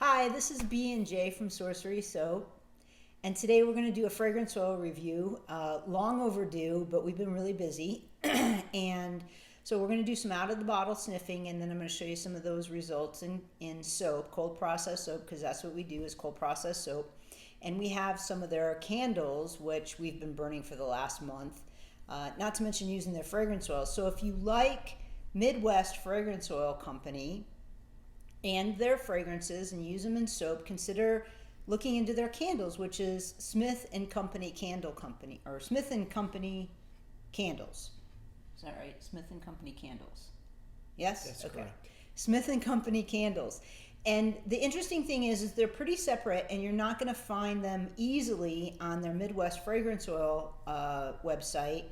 Hi, this is B and J from Sorcery Soap, and today we're going to do a fragrance oil review. Long overdue, but we've been really busy, and so we're going to do some out of the bottle sniffing, and then I'm going to show you some of those results in soap, cold process soap, because that's what we do is cold process soap. And we have some of their candles, which we've been burning for the last month, not to mention using their fragrance oil. So if you like Midwest Fragrance Oil Company and their fragrances and use them in soap, consider looking into their candles, which is Smith and Company Candle Company, or Smith and Company Candles. Is that right? Smith and Company Candles. Yes? That's okay. correct. Smith and Company Candles. And the interesting thing is they're pretty separate, and you're not going to find them easily on their Midwest Fragrance Oil website.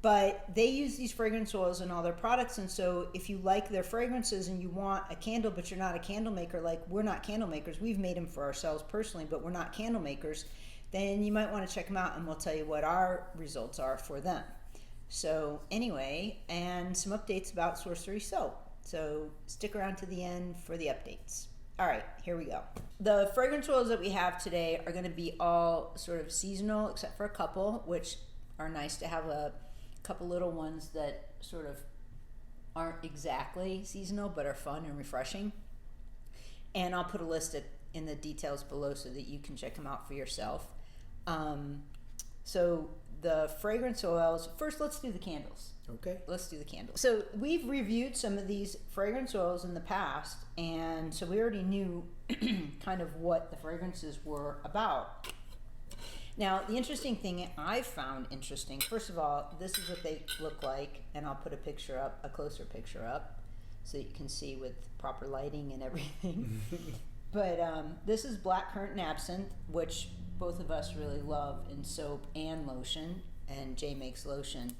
But they use these fragrance oils in all their products, and so if you like their fragrances and you want a candle, but you're not a candle maker, like we're not candle makers, we've made them for ourselves personally, but we're not candle makers, then you might want to check them out, and we'll tell you what our results are for them. So anyway, and some updates about Sorcery Soap. So stick around to the end for the updates. All right, here we go. The fragrance oils that we have today are going to be all sort of seasonal, except for a couple, which are nice to have a couple little ones that sort of aren't exactly seasonal but are fun and refreshing. And I'll put a list in the details below so that you can check them out for yourself. So the fragrance oils, first let's do the candles. Okay. Let's do the candles. So we've reviewed some of these fragrance oils in the past, and so we already knew kind of what the fragrances were about. Now, the interesting thing I found interesting, first of all, this is what they look like, and I'll put a picture up, a closer picture up, so that you can see with proper lighting and everything. But this is blackcurrant and absinthe, which both of us really love in soap and lotion, and Jay makes lotion.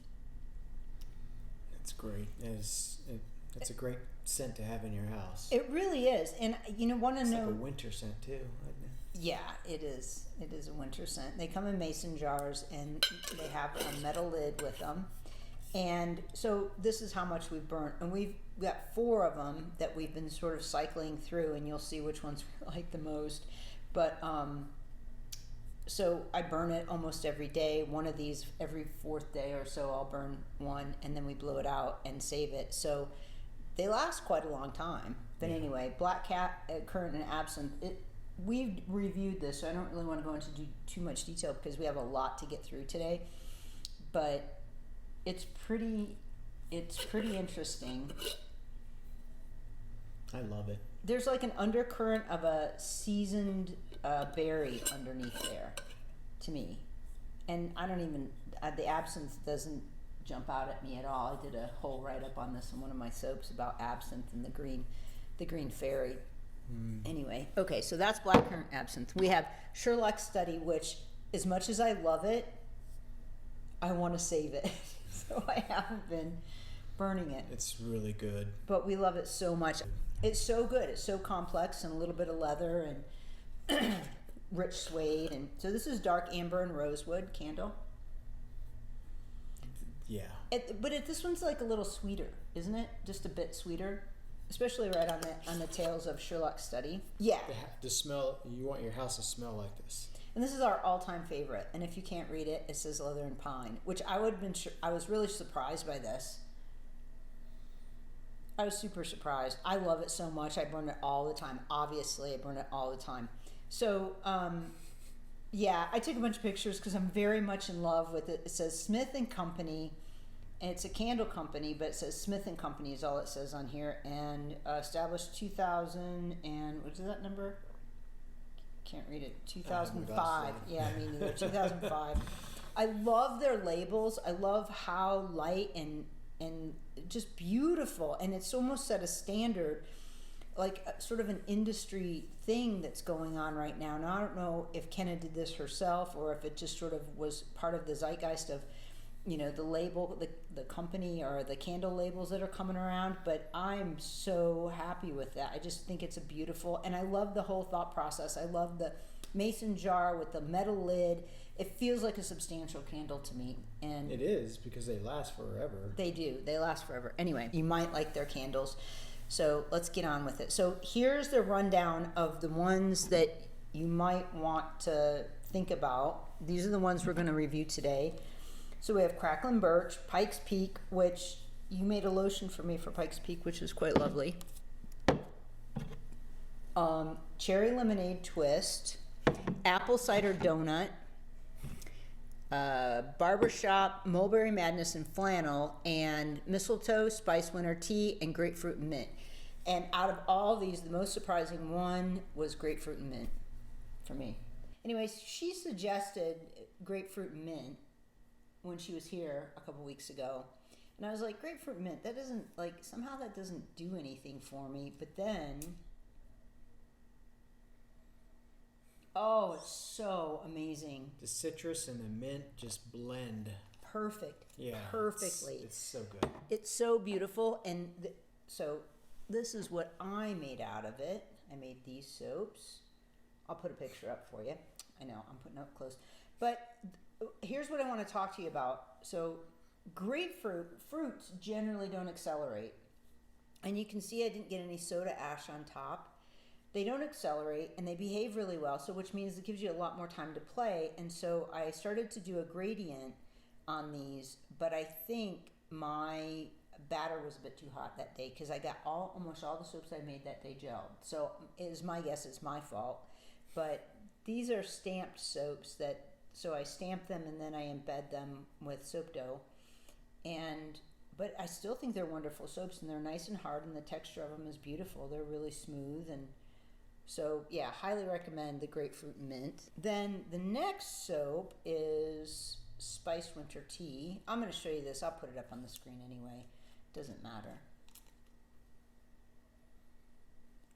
That's great. That's a great scent to have in your house. It really is, and you want to It's know. like a winter scent too, isn't it? Yeah, it is. It is a winter scent. They come in mason jars, and they have a metal lid with them. And so this is how much we've burnt. And we've got 4 of them that we've been sort of cycling through, and you'll see which ones we like the most. But so I burn it almost every day. One of these every 4th day or so I'll burn one, and then we blow it out and save it. So they last quite a long time. But anyway, black currant and absinthe, we've reviewed this, so I don't really want to go into too much detail because we have a lot to get through today. But it's pretty interesting. I love it. There's like an undercurrent of a seasoned berry underneath there, to me. And I don't even, the absinthe doesn't jump out at me at all. I did a whole write-up on this in one of my soaps about absinthe and the green fairy. Anyway, okay, so that's blackcurrant absinthe. We have Sherlock Study, which, as much as I love it, I want to save it. So I haven't been burning it. It's really good. But we love it so much. It's so good. It's so complex, and a little bit of leather and rich suede. And so this is dark amber and rosewood candle. Yeah. This one's like a little sweeter, isn't it? Just a bit sweeter. Especially right on the tails of Sherlock Study. Yeah. The smell, you want your house to smell like this. And this is our all-time favorite. And if you can't read it, it says leather and pine, which I was really surprised by this. I was super surprised. I love it so much. I burn it all the time. Obviously, I burn it all the time. So, yeah, I took a bunch of pictures because I'm very much in love with it. It says Smith and Company. And it's a candle company, but it says Smith and Company is all it says on here, and established 2000 and what is that number? Can't read it. 2005. Yeah, me neither. 2005. I love their labels. I love how light and just beautiful, and it's almost set a standard, like sort of an industry thing that's going on right now. Now I don't know if Kenna did this herself or if it just sort of was part of the zeitgeist of, the label, the company or the candle labels that are coming around, but I'm so happy with that. I just think it's a beautiful, and I love the whole thought process. I love the mason jar with the metal lid. It feels like a substantial candle to me. And it is, because they last forever. They do. They last forever. Anyway, you might like their candles. So let's get on with it. So here's the rundown of the ones that you might want to think about. These are the ones we're going to review today. So we have Cracklin' Birch, Pike's Peak, which you made a lotion for me for Pike's Peak, which is quite lovely. Cherry Lemonade Twist, Apple Cider Donut, Barbershop, Mulberry Madness and Flannel, and Mistletoe, Spice Winter Tea, and Grapefruit and Mint. And out of all these, the most surprising one was Grapefruit and Mint for me. Anyways, she suggested Grapefruit and Mint when she was here a couple weeks ago. And I was like, Grapefruit and Mint, that doesn't, like, somehow that doesn't do anything for me. But then, oh, it's so amazing. The citrus and the mint just blend. Perfect. Yeah. Perfectly. It's so good. It's so beautiful. And so this is what I made out of it. I made these soaps. I'll put a picture up for you. I know, I'm putting up close. But here's what I want to talk to you about. So fruits generally don't accelerate. And you can see I didn't get any soda ash on top. They don't accelerate and they behave really well, so which means it gives you a lot more time to play. And so I started to do a gradient on these, but I think my batter was a bit too hot that day because I got almost all the soaps I made that day gelled. So is my guess, it's my fault. But these are stamped soaps so I stamp them and then I embed them with soap dough. But I still think they're wonderful soaps and they're nice and hard and the texture of them is beautiful. They're really smooth, and so yeah, highly recommend the Grapefruit Mint. Then the next soap is Spice Winter Tea. I'm going to show you this. I'll put it up on the screen anyway. Doesn't matter.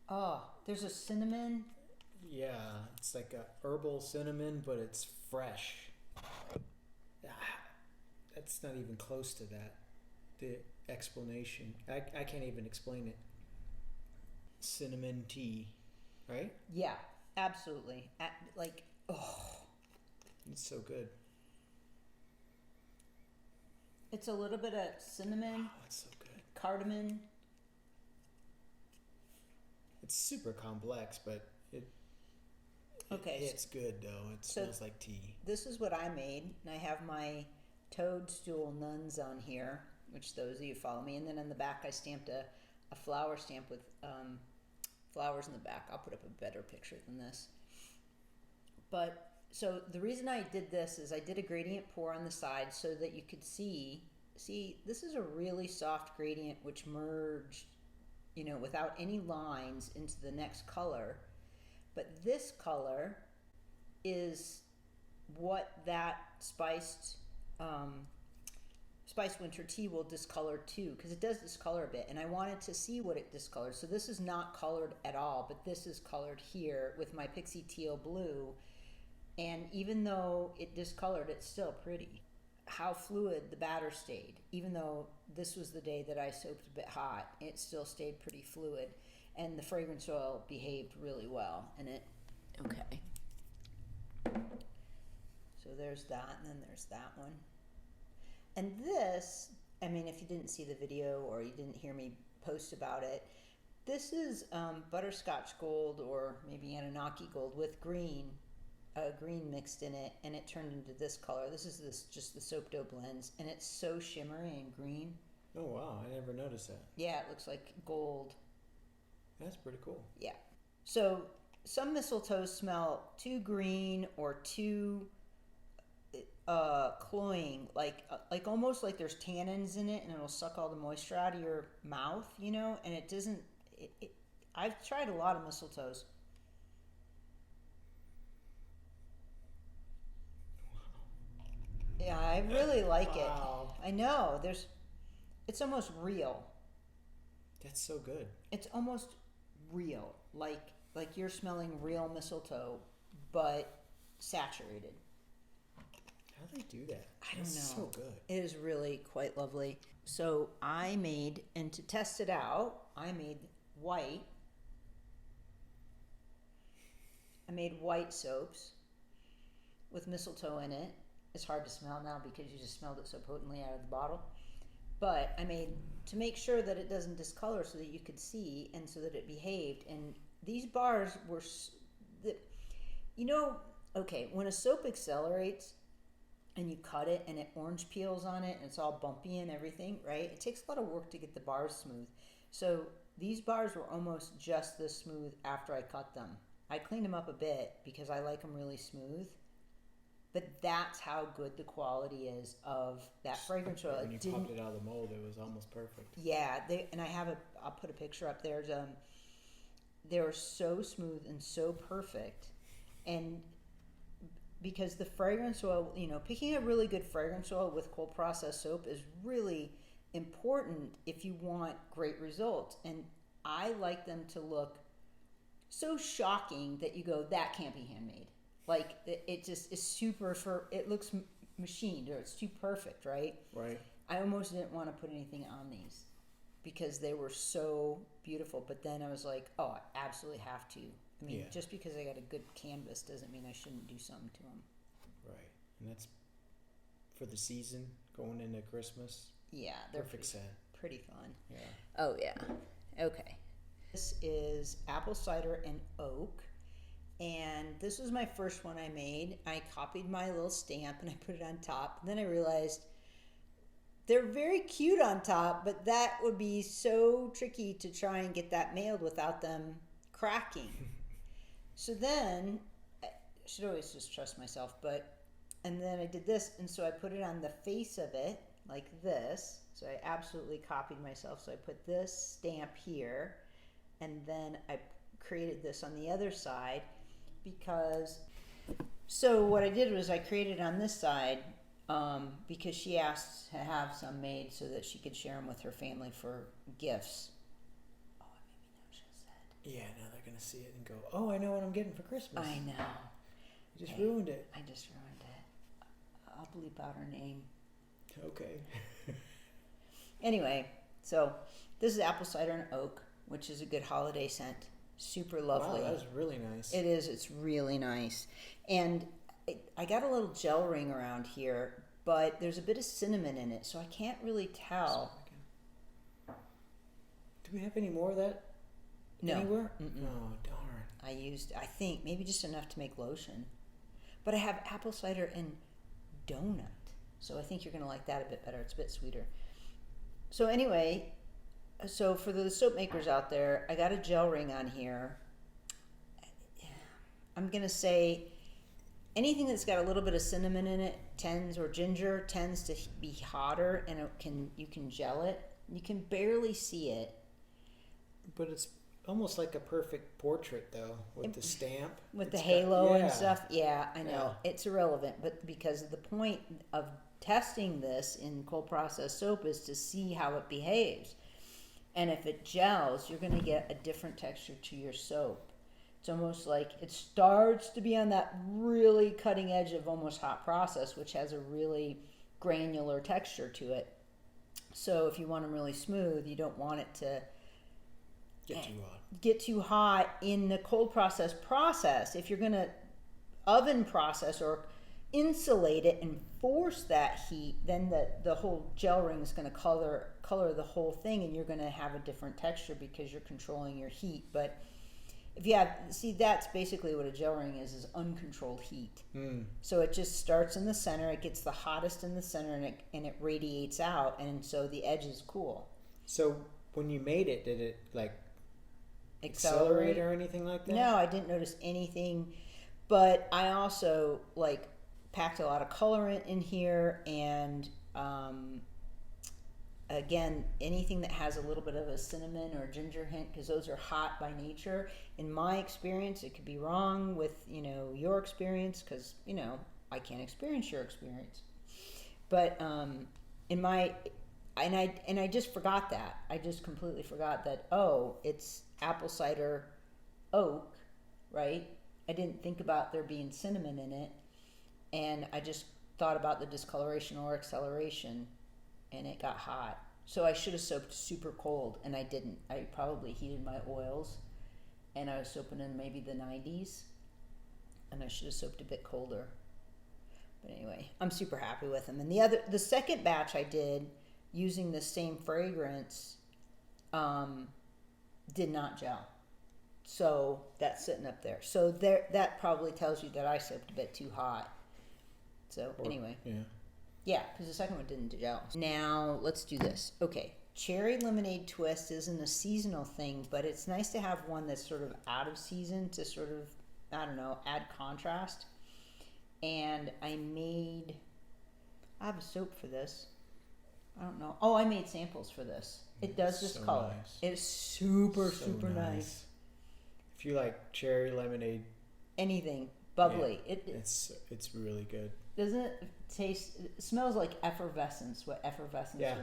Oh, there's a cinnamon. Yeah, it's like a herbal cinnamon, but it's fresh. That's not even close to that. The explanation. I can't even explain it. Cinnamon tea, right? Yeah, absolutely. It's so good. It's a little bit of cinnamon. Oh, it's so good. Cardamom. It's super complex, but Okay. It's good though. It smells like tea. This is what I made, and I have my toadstool nuns on here, which those of you follow me, and then on the back I stamped a flower stamp with flowers in the back. I'll put up a better picture than this. But so the reason I did this is I did a gradient pour on the side so that you could see this is a really soft gradient which merged, without any lines into the next color. But this color is what that spiced winter tea will discolor too, because it does discolor a bit, and I wanted to see what it discolored. So this is not colored at all, but this is colored here with my Pixie Teal Blue, and even though it discolored, it's still pretty. How fluid the batter stayed, even though this was the day that I soaped a bit hot, it still stayed pretty fluid. And the fragrance oil behaved really well in it. Okay. So there's that, and then there's that one. And this, I mean, if you didn't see the video or you didn't hear me post about it, this is butterscotch gold or maybe Anunnaki gold with green mixed in it, and it turned into this color. This is just the soap dough blends, and it's so shimmery and green. Oh wow, I never noticed that. Yeah, it looks like gold. That's pretty cool. Yeah. So some mistletoes smell too green or too cloying, like almost like there's tannins in it, and it'll suck all the moisture out of your mouth, and it doesn't. I've tried a lot of mistletoes. Yeah, I really like it. I know. It's almost real. That's so good. It's almost real, like you're smelling real mistletoe, but saturated. How do they do that? I don't know. So good. It is really quite lovely. So I made, and to test it out, I made white. I made white soaps with mistletoe in it. It's hard to smell now because you just smelled it so potently out of the bottle. But I made to make sure that it doesn't discolor so that you could see and so that it behaved. And these bars were, okay, when a soap accelerates and you cut it and it orange peels on it and it's all bumpy and everything, right? It takes a lot of work to get the bars smooth. So these bars were almost just this smooth after I cut them. I cleaned them up a bit because I like them really smooth. But that's how good the quality is of that fragrance oil. When you popped it out of the mold, it was almost perfect. Yeah, I'll put a picture up there. They were so smooth and so perfect. And because the fragrance oil, picking a really good fragrance oil with cold processed soap is really important if you want great results. And I like them to look so shocking that you go, that can't be handmade. Like, it just is it looks machined, or it's too perfect, right? Right. I almost didn't want to put anything on these because they were so beautiful. But then I was like, oh, I absolutely have to. I mean, just because I got a good canvas doesn't mean I shouldn't do something to them. Right. And that's for the season, going into Christmas. Yeah, they're perfect scent. Pretty fun. Yeah. Oh, yeah. Okay. This is apple cider and oak. And this was my first one I made. I copied my little stamp and I put it on top. And then I realized they're very cute on top, but that would be so tricky to try and get that mailed without them cracking. So then, I should always just trust myself, and then I did this, and so I put it on the face of it, like this. So I absolutely copied myself. So I put this stamp here, and then I created this on the other side. So what I did was I created on this side because she asked to have some made so that she could share them with her family for gifts. Oh, maybe now she'll say. Yeah, now they're going to see it and go, oh, I know what I'm getting for Christmas. I know. You just ruined it. I just ruined it. I'll bleep out her name. Okay. Anyway, so this is apple cider and oak, which is a good holiday scent. Super lovely. Wow, that was really nice. It is. It's really nice. And I got a little gel ring around here, but there's a bit of cinnamon in it, so I can't really tell. Do we have any more of that anywhere? Oh, darn. I think, maybe just enough to make lotion. But I have apple cider and donut, so I think you're going to like that a bit better. It's a bit sweeter. So anyway... So for the soap makers out there, I got a gel ring on here. I'm going to say anything that's got a little bit of cinnamon in it or ginger tends to be hotter, and you can gel it. You can barely see it. But it's almost like a perfect portrait, though, with the stamp. With the halo and stuff. Yeah, I know. Yeah. It's irrelevant, but because the point of testing this in cold processed soap is to see how it behaves. And if it gels, you're going to get a different texture to your soap. It's almost like it starts to be on that really cutting edge of almost hot process, which has a really granular texture to it. So if you want them really smooth, you don't want it to get too hot in the cold process. If you're going to oven process or insulate it and force that heat, then the whole gel ring is going to color the whole thing, and you're going to have a different texture because you're controlling your heat. But if you that's basically what a gel ring is uncontrolled heat. So it just starts in the center, it gets the hottest in the center, and it radiates out, and so the edge is cool. So when you made it, did it like accelerate or anything like that? No, I didn't notice anything, but I also packed a lot of colorant in here, and again, anything that has a little bit of a cinnamon or ginger hint, because those are hot by nature. In my experience, it could be wrong with your experience, because I can't experience your experience. But I just forgot that. I just completely forgot that. Oh, it's apple cider oak, right? I didn't think about there being cinnamon in it. And I just thought about the discoloration or acceleration, and it got hot. So I should have soaped super cold, and I didn't. I probably heated my oils, and I was soaping in maybe the 90s, and I should have soaped a bit colder. But anyway, I'm super happy with them. And the second batch I did using the same fragrance did not gel. So that's sitting up there. So that probably tells you that I soaked a bit too hot. So anyway. Yeah. Yeah, because the second one didn't gel. Now let's do this. Okay, cherry lemonade twist isn't a seasonal thing, but it's nice to have one that's sort of out of season to sort of, I don't know, add contrast. And I have a soap for this. I don't know. Oh, I made samples for this. It does this So color. nice. It's super nice. If you like cherry lemonade, Anything bubbly. yeah, it's really good. Doesn't it taste? It smells like effervescence. What effervescence? Yeah.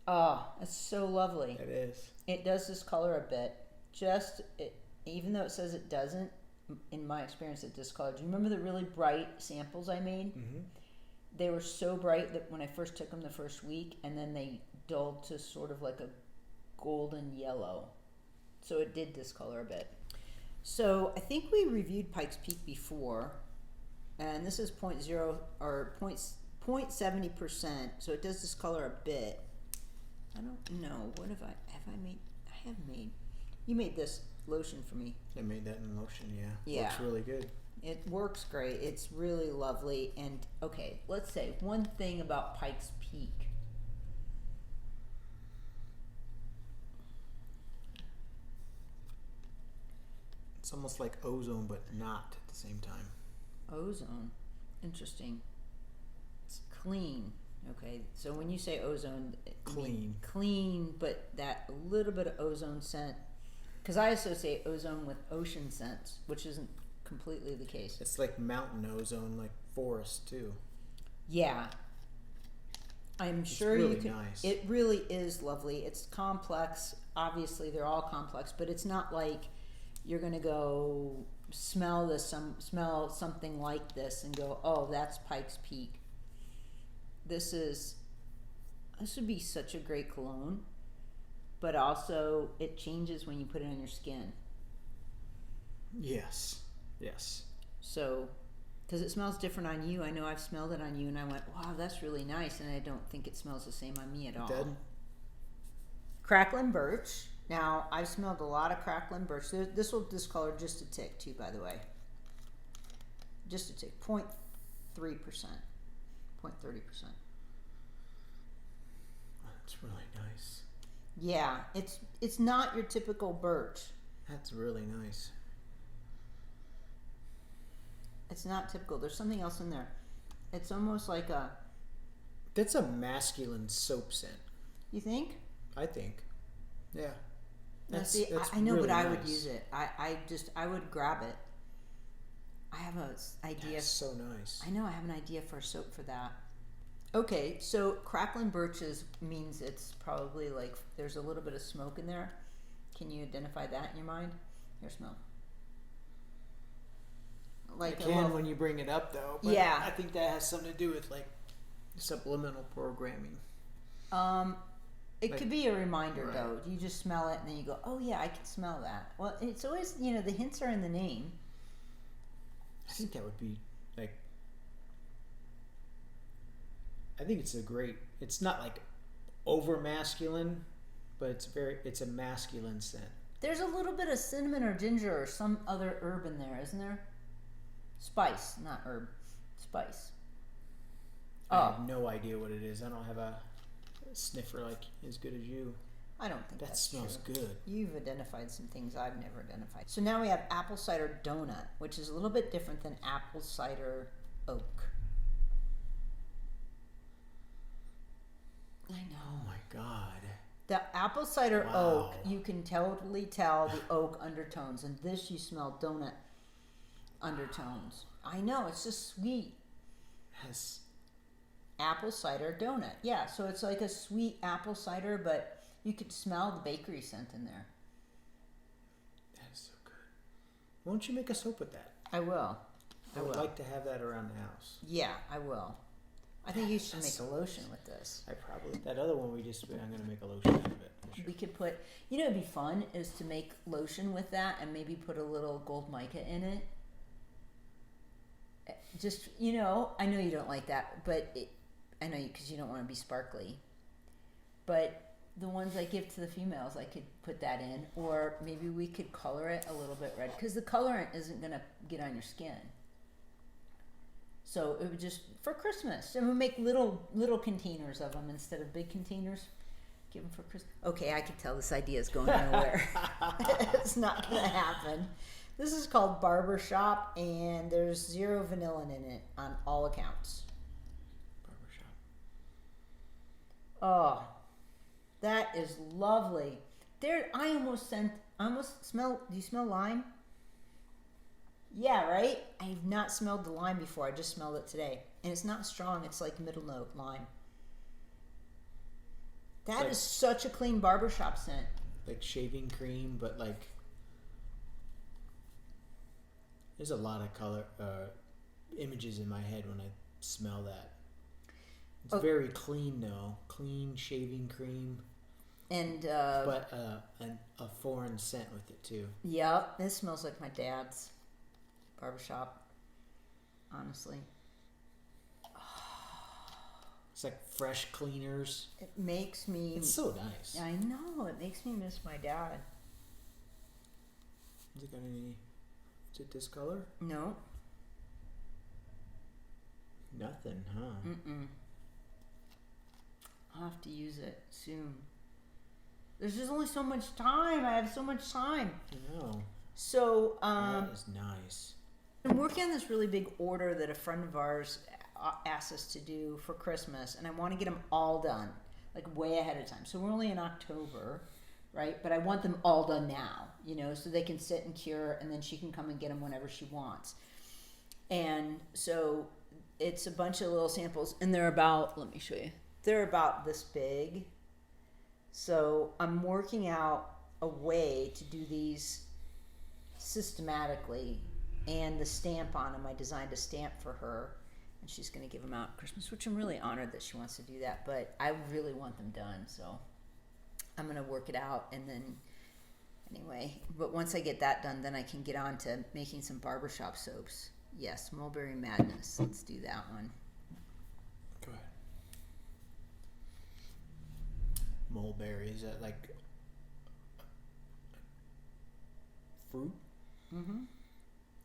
Oh, it's so lovely. It is. It does this color a bit. Even though it says it doesn't, in my experience, it discolored. Do you remember the really bright samples I made? Mm-hmm. They were so bright that when I first took them the first week, and then they dulled to sort of like a golden yellow. So it did discolor a bit. So I think we reviewed Pike's Peak before, and this is 0.70%. So it does discolor a bit. I don't know. What have I made? I have made. You made this lotion for me. I made that in lotion. Yeah. Yeah. Looks really good. It works great. It's really lovely. And okay, let's say one thing about Pike's Peak. It's almost like ozone, but not at the same time. Ozone. Interesting. It's clean. Okay, so when you say ozone, clean, but that little bit of ozone scent, because I associate ozone with ocean scents, which isn't completely the case. It's like mountain ozone, like forest too. Yeah, I'm sure really you can. Nice. It really is lovely. It's complex. Obviously, they're all complex, but it's not like you're gonna go smell something like this and go, oh, that's Pike's Peak. This would be such a great cologne, but also it changes when you put it on your skin. Yes. So, because it smells different on you. I know I've smelled it on you and I went, wow, that's really nice, and I don't think it smells the same on me at all. Dead. Cracklin' birch. Now, I've smelled a lot of cracklin' birch. This will discolor just a tick too, by the way. Just a tick. 0.3%. 0.30%. That's really nice. Yeah, it's not your typical birch. That's really nice. It's not typical. There's something else in there. It's almost like a... That's a masculine soap scent. You think? I think. Yeah. That's I know, really but I would use it. I would grab it. I have an idea. That's so nice. I know, I have an idea for a soap for that. Okay, so crackling birches means it's probably like there's a little bit of smoke in there. Can you identify that in your mind? Here, smell. Like I can when you bring it up, though. But yeah, I think that has something to do with like subliminal programming. It could be a reminder, though. You just smell it and then you go, "Oh yeah, I can smell that." Well, it's always the hints are in the name. I think that would be like. I think it's it's not like over masculine, but it's a masculine scent. There's a little bit of cinnamon or ginger or some other herb in there, isn't there? Spice, not herb. Spice. I have no idea what it is. I don't have a sniffer like as good as you. I don't think that smells true. Good. You've identified some things I've never identified. So now we have apple cider donut, which is a little bit different than apple cider oak. I know. Oh my God. The apple cider oak, you can totally tell the oak undertones, and this you smell donut undertones. I know, it's just sweet. Has apple cider donut. Yeah, so it's like a sweet apple cider, but you could smell the bakery scent in there. That is so good. Why don't you make a soap with that? I will. I would like to have that around the house. Yeah, I will. I think you should make a lotion with this. That other one I'm going to make a lotion out of it. Sure. We could put, it'd be fun is to make lotion with that and maybe put a little gold mica in it. Just, I know you don't like that, but I know because you don't want to be sparkly. But the ones I give to the females, I could put that in. Or maybe we could color it a little bit red. Because the colorant isn't going to get on your skin. So it would just, for Christmas. And we make little containers of them instead of big containers. Give them for Christmas. Okay, I can tell this idea is going nowhere. It's not going to happen. This is called Barbershop, and there's 0 vanillin in it on all accounts. Barbershop. Oh, that is lovely. There, I almost smell. Do you smell lime? Yeah, right? I have not smelled the lime before. I just smelled it today. And it's not strong. It's like middle note lime. That is such a clean barbershop scent. Like shaving cream, but like there's a lot of color images in my head when I smell that. It's very clean though. Clean shaving cream. And but a foreign scent with it too. Yep, this smells like my dad's barbershop. Honestly. It's like fresh cleaners. It makes me... It's so nice. I know. It makes me miss my dad. Has it got any... Is it this color? No. Nothing, huh? Mm-mm. I'll have to use it soon. There's just only so much time. I have so much time. I know. So, that is nice. I'm working on this really big order that a friend of ours asked us to do for Christmas, and I want to get them all done, like way ahead of time. So we're only in October, right? But I want them all done now, you know, so they can sit and cure, and then she can come and get them whenever she wants. And so it's a bunch of little samples, and they're about, let me show you, they're about this big. So I'm working out a way to do these systematically, and the stamp on them, I designed a stamp for her, and she's going to give them out at Christmas, which I'm really honored that she wants to do that, but I really want them done, so I'm going to work it out, and then anyway, but once I get that done, then I can get on to making some barbershop soaps. Yes, Mulberry Madness. Let's do that one. Go ahead. Mulberry, is that like fruit? Mm-hmm.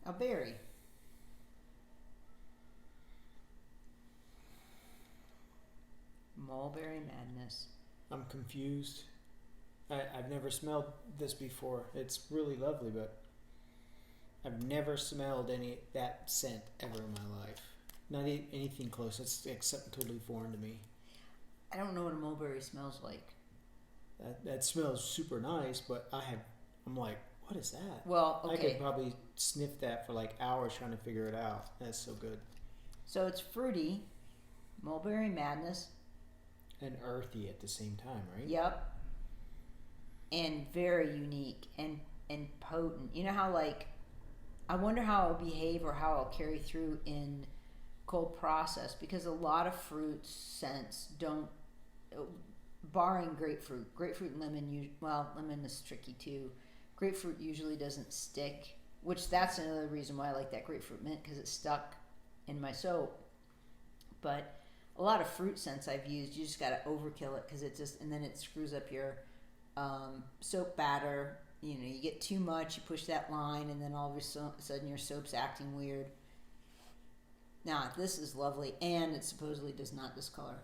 A berry. Mulberry Madness. I'm confused. I've never smelled this before. It's really lovely, but I've never smelled that scent ever in my life. Not anything close. It's except totally foreign to me. I don't know what a mulberry smells like. That smells super nice, but I'm like, what is that? Well, okay. I could probably sniff that for like hours trying to figure it out. That's so good. So it's fruity, Mulberry Madness. And earthy at the same time, right? Yep. And very unique and potent. You know how, like, I wonder how it'll behave or how it'll carry through in cold process, because a lot of fruit scents don't, barring grapefruit and lemon, lemon is tricky too. Grapefruit usually doesn't stick, which that's another reason why I like that grapefruit mint, because it's stuck in my soap. But a lot of fruit scents I've used, you just got to overkill it, because it just, and then it screws up your soap batter. You know, you get too much, you push that line, and then all of a sudden your soap's acting weird. Now, this is lovely, and it supposedly does not discolor.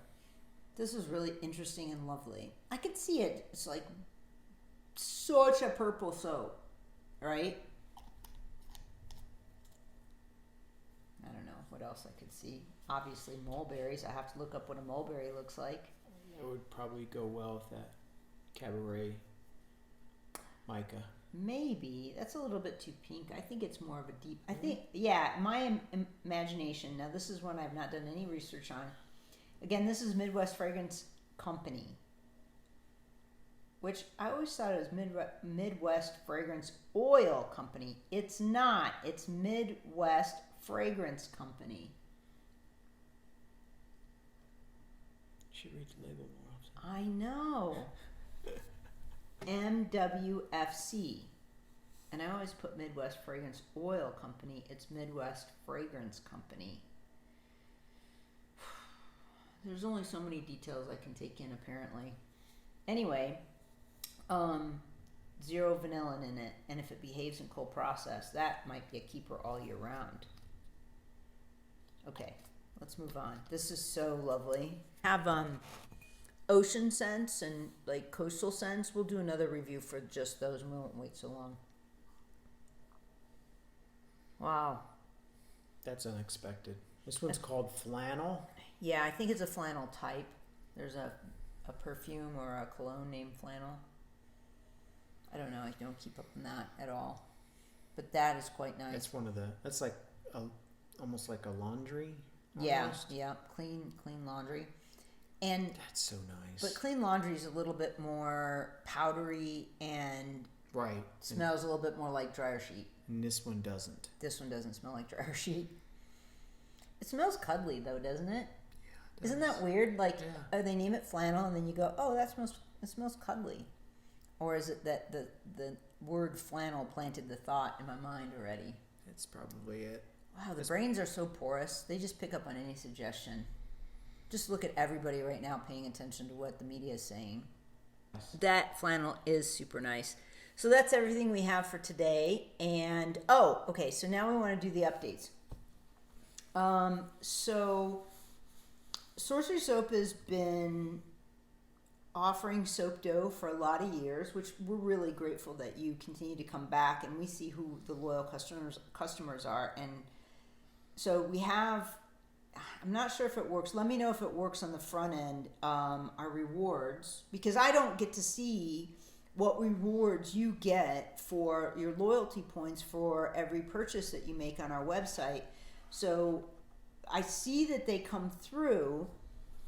This is really interesting and lovely. I can see it. It's like such a purple soap, right? I don't know what else I could see. Obviously, mulberries. I have to look up what a mulberry looks like. It would probably go well with that Cabaret mica. Maybe. That's a little bit too pink. I think it's more of a deep... I think, yeah, my imagination. Now, this is one I've not done any research on. Again, this is Midwest Fragrance Company, which I always thought it was Midwest Fragrance Oil Company. It's not. It's Midwest Fragrance Company. Should read the label more often. I know. MWFC. And I always put Midwest Fragrance Oil Company. It's Midwest Fragrance Company. There's only so many details I can take in, apparently. Anyway, 0 vanillin in it, and if it behaves in cold process, that might be a keeper all year round. Okay, let's move on. This is so lovely. Have ocean scents and like coastal scents. We'll do another review for just those, and we won't wait so long. Wow. That's unexpected. This one's called Flannel. Yeah, I think it's a flannel type. There's a perfume or a cologne named Flannel. I don't know. I don't keep up on that at all. But that is quite nice. That's one of the. That's like almost like a laundry. Yeah, almost. yeah, clean laundry. And That's so nice. but clean laundry is a little bit more powdery and right. smells a little bit more like dryer sheet. And this one doesn't. This one doesn't smell like dryer sheet. It smells cuddly though, doesn't it? Yeah, Isn't that weird? Like, yeah. they name it flannel, and then you go, "Oh, it smells cuddly," or is it that the word flannel planted the thought in my mind already? That's probably it. Wow, the brains are so porous; they just pick up on any suggestion. Just look at everybody right now paying attention to what the media is saying. That flannel is super nice. So that's everything we have for today. And okay. So now we want to do the updates. So Sorcery Soap has been offering soap dough for a lot of years, which we're really grateful that you continue to come back, and we see who the loyal customers are. And so we have, I'm not sure if it works. Let me know if it works on the front end, our rewards, because I don't get to see what rewards you get for your loyalty points for every purchase that you make on our website. So I see that they come through,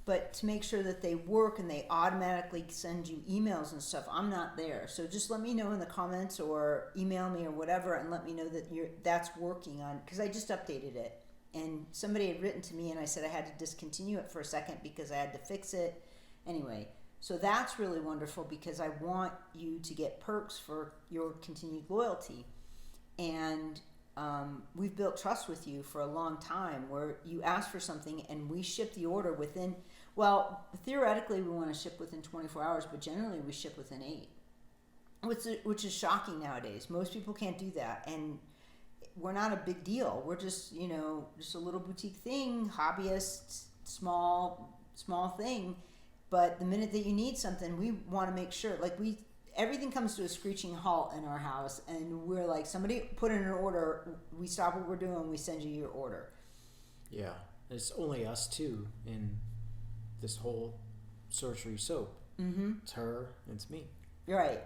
but to make sure that they work and they automatically send you emails and stuff, I'm not there. So just let me know in the comments or email me or whatever, and let me know that that's working on, because I just updated it. And somebody had written to me and I said I had to discontinue it for a second because I had to fix it. Anyway, so that's really wonderful because I want you to get perks for your continued loyalty. And we've built trust with you for a long time where you ask for something and we ship the order within, well, theoretically we want to ship within 24 hours, but generally we ship within 8, which is shocking nowadays. Most people can't do that. And we're not a big deal. We're just, just a little boutique thing, hobbyist, small thing. But the minute that you need something, we want to make sure, everything comes to a screeching halt in our house, and we're like, somebody put in an order, we stop what we're doing, we send you your order. Yeah, it's only us two in this whole Sorcery Soap. Mm-hmm. It's her, it's me. Right.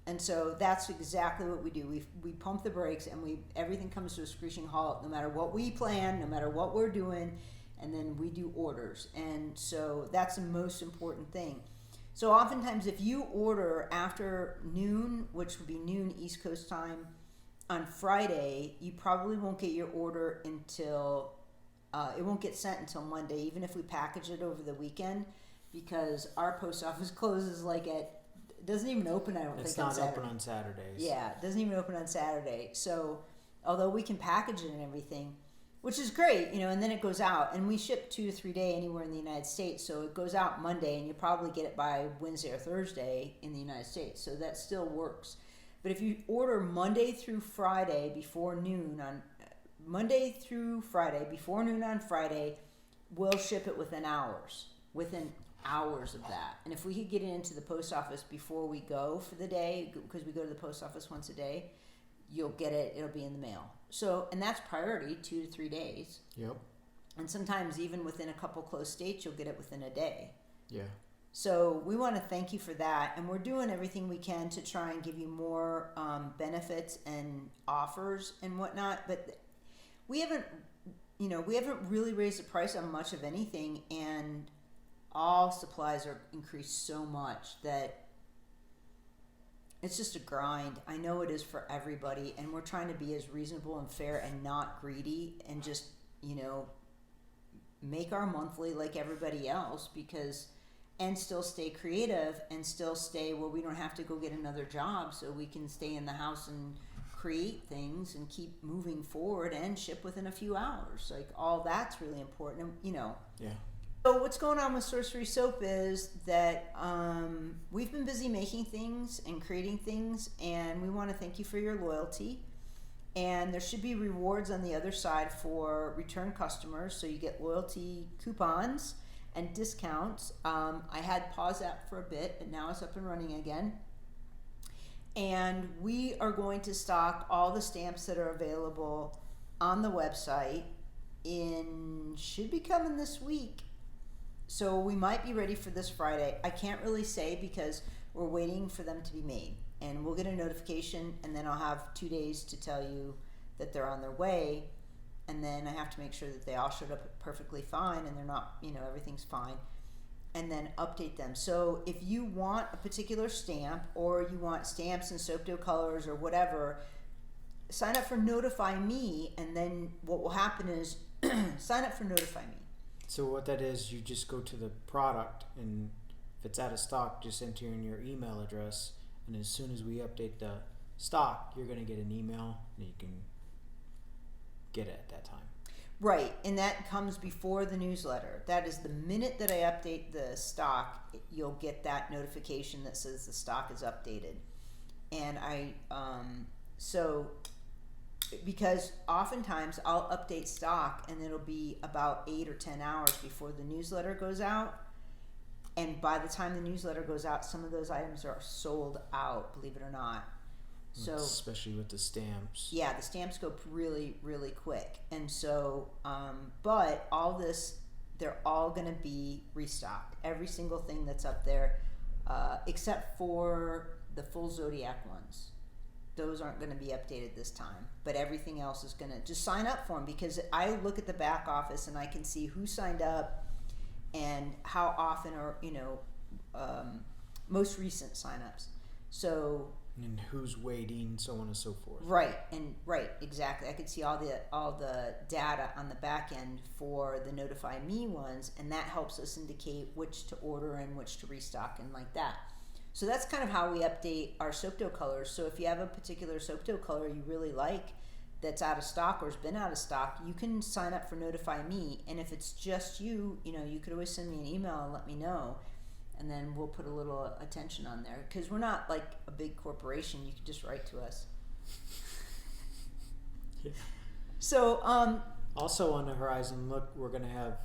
And so that's exactly what we do. We pump the brakes, and everything comes to a screeching halt, no matter what we plan, no matter what we're doing, and then we do orders. And so that's the most important thing. So oftentimes if you order after noon, which would be noon East Coast time, on Friday, you probably won't get your order until, it won't get sent until Monday, even if we package it over the weekend, because our post office closes doesn't even open, I don't think, on Saturday. It's not open on Saturdays. Yeah, it doesn't even open on Saturday. So although we can package it and everything, which is great, and then it goes out, and we ship 2 to 3 days anywhere in the United States, so it goes out Monday, and you probably get it by Wednesday or Thursday in the United States, so that still works. But if you order Monday through Friday before noon on Friday, we'll ship it within hours of that. And if we could get it into the post office before we go for the day, because we go to the post office once a day, you'll get it, it'll be in the mail. So, and that's priority, 2 to 3 days. Yep. And sometimes even within a couple close states, you'll get it within a day. Yeah. So we want to thank you for that. And we're doing everything we can to try and give you more benefits and offers and whatnot. But we haven't really raised the price on much of anything. And all supplies are increased so much that it's just a grind. I know it is for everybody, and we're trying to be as reasonable and fair and not greedy, and just, make our monthly like everybody else, and still stay creative and still stay where we don't have to go get another job, so we can stay in the house and create things and keep moving forward and ship within a few hours. All that's really important. And, Yeah. So what's going on with Sorcery Soap is that we've been busy making things and creating things, and we want to thank you for your loyalty. And there should be rewards on the other side for return customers, so you get loyalty coupons and discounts. I had paused that for a bit, but now it's up and running again. And we are going to stock all the stamps that are available on the website should be coming this week. So we might be ready for this Friday. I can't really say because we're waiting for them to be made. And we'll get a notification, and then I'll have 2 days to tell you that they're on their way. And then I have to make sure that they all showed up perfectly fine and they're not, everything's fine. And then update them. So if you want a particular stamp, or you want stamps and soap dough colors or whatever, sign up for Notify Me, and then what will happen is sign up for Notify Me. So what that is, you just go to the product, and if it's out of stock, just enter in your email address, and as soon as we update the stock, you're going to get an email, and you can get it at that time. Right, and that comes before the newsletter. That is the minute that I update the stock, you'll get that notification that says the stock is updated. And because oftentimes I'll update stock and it'll be about 8 or 10 hours before the newsletter goes out. And by the time the newsletter goes out, some of those items are sold out, believe it or not. So especially with the stamps. Yeah, the stamps go really, really quick. And so, but all this, they're all going to be restocked. Every single thing that's up there, except for the full Zodiac ones. Those aren't going to be updated this time, but everything else is going to just sign up for them, because I look at the back office and I can see who signed up and how often are, most recent signups. So, and who's waiting, so on and so forth. Right, exactly. I could see all the data on the back end for the Notify Me ones, and that helps us indicate which to order and which to restock and like that. So that's kind of how we update our soap dough colors. So if you have a particular soap dough color you really like that's out of stock or has been out of stock, you can sign up for Notify Me. And if it's just you, you could always send me an email and let me know. And then we'll put a little attention on there, because we're not like a big corporation. You can just write to us. Yeah. So also on the horizon, look, we're going to have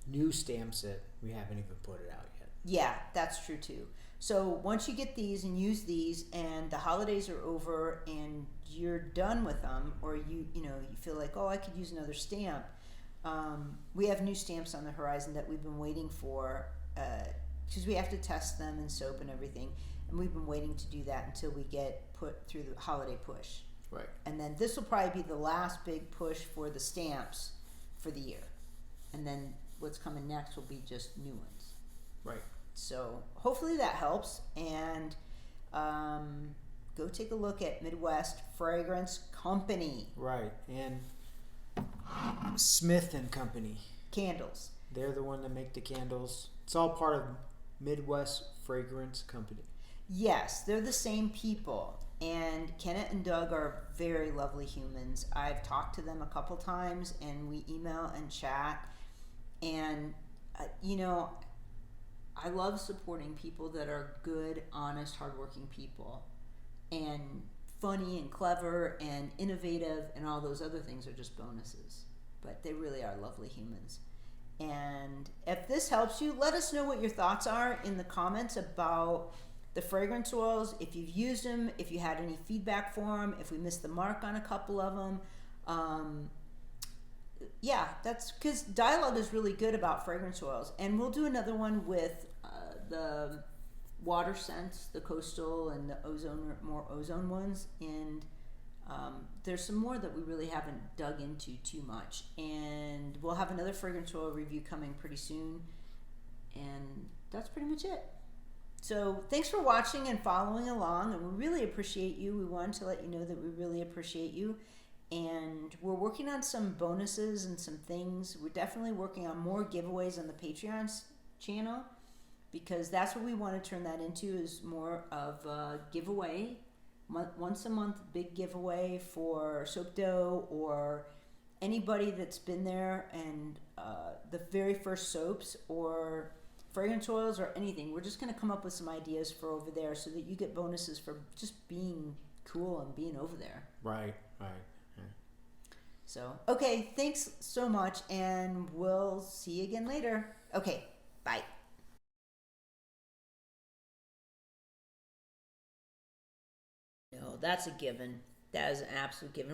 new stamps that we haven't even put it out yet. Yeah, that's true too. So once you get these and use these, and the holidays are over and you're done with them, or you feel like, oh, I could use another stamp, we have new stamps on the horizon that we've been waiting for, because we have to test them in soap and everything, and we've been waiting to do that until we get put through the holiday push. Right. And then this will probably be the last big push for the stamps for the year, and then what's coming next will be just new ones. Right. So hopefully that helps, and go take a look at Midwest Fragrance Company. Right, and Smith and Company. Candles. They're the one that make the candles. It's all part of Midwest Fragrance Company. Yes, they're the same people. And Kenneth and Doug are very lovely humans. I've talked to them a couple times, and we email and chat. And, I love supporting people that are good, honest, hardworking people. And funny and clever and innovative, and all those other things are just bonuses. But they really are lovely humans. And if this helps you, let us know what your thoughts are in the comments about the fragrance oils, if you've used them, if you had any feedback for them, if we missed the mark on a couple of them. Yeah, that's because dialogue is really good about fragrance oils. And we'll do another one with the water scents, the coastal and the more ozone ones. And there's some more that we really haven't dug into too much. And we'll have another fragrance oil review coming pretty soon. And that's pretty much it. So thanks for watching and following along, and we really appreciate you. We wanted to let you know that we really appreciate you. And we're working on some bonuses and some things. We're definitely working on more giveaways on the Patreon channel, because that's what we want to turn that into, is more of a giveaway. Once a month big giveaway for soap dough or anybody that's been there and the very first soaps or fragrance oils or anything, we're just going to come up with some ideas for over there so that you get bonuses for just being cool and being over there. Right. So, okay, thanks so much, and we'll see you again later. Okay, bye. No, that's a given. That is an absolute given.